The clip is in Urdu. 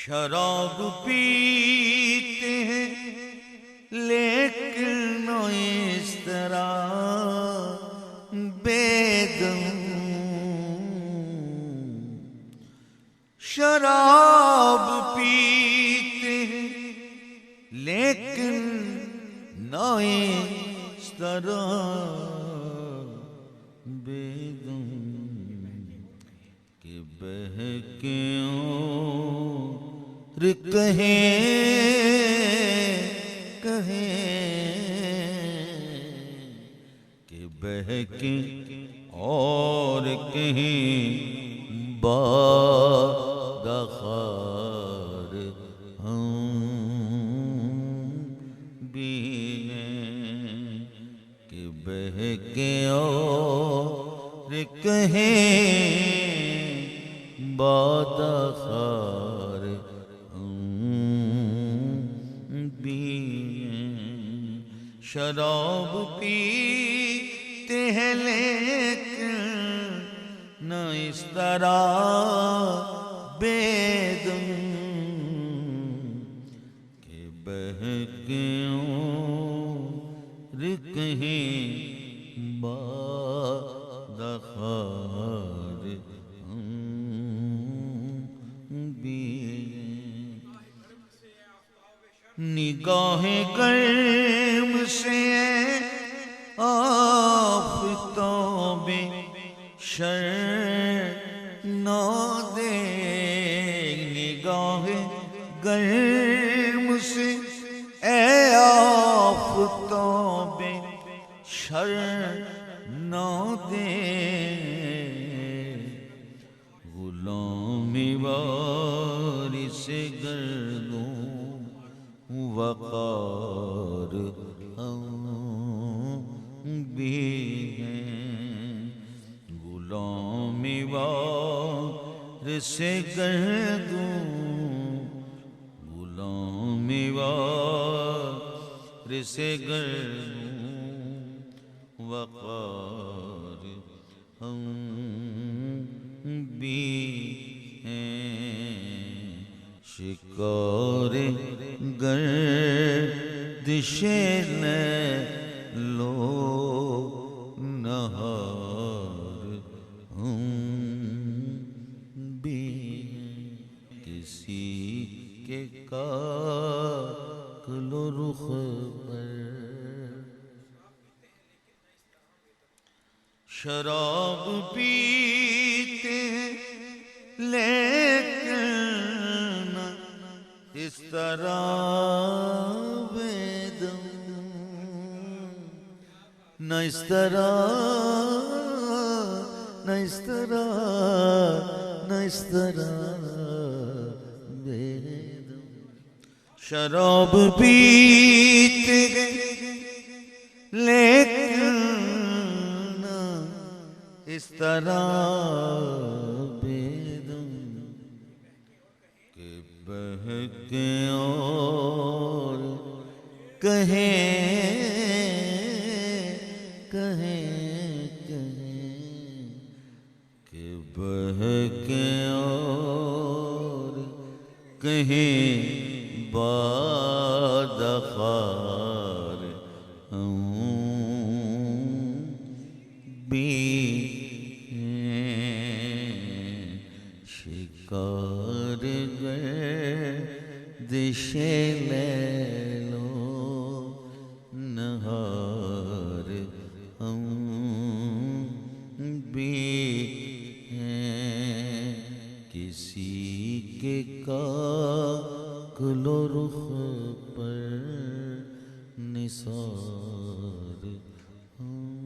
شراب پیتے ہیں لیکن اس طرح بے دم، شراب پیتے ہیں لیکن نہ اس طرح بے دم کہ بہکے اور کہیں کہ بہکے اور کہیں بادخار ہم بھی ہیں، کہ بہکے اور کہیں بادخار شراب پیتے ہیں لیکن نہ اس طرح بے دم کہ بہکے اور کہیں بادخار بھی نگاہ گرم سے آفتاب شرر نہ دے، نگاہ گرم سے اے آفتاب شرر نہ دے، غلامی وارث گردوں وقار ہم بھی ہیں، غلامی وارث گردوں، غلامی وارث گردوں وقار ہم بھی ہیں، شکار گردش لیل و نہار ہم بھی ہیں، کسی کے کاکل و رخ پر شراب پیتے لیکن اس طرح بے دم، نہ اس طرح، نہ اس طرح، نہ اس طرح بے دم، شراب پیتے لیکن نہ اس طرح بے دم کہ بہکے اور کہیں کہ بہکے اور کہیں بادخار ہم بھی ہیں، شکار گردش لیل و نہار ہم بھی ہیں، کسی کے کاکل و رخ پر نثار ہم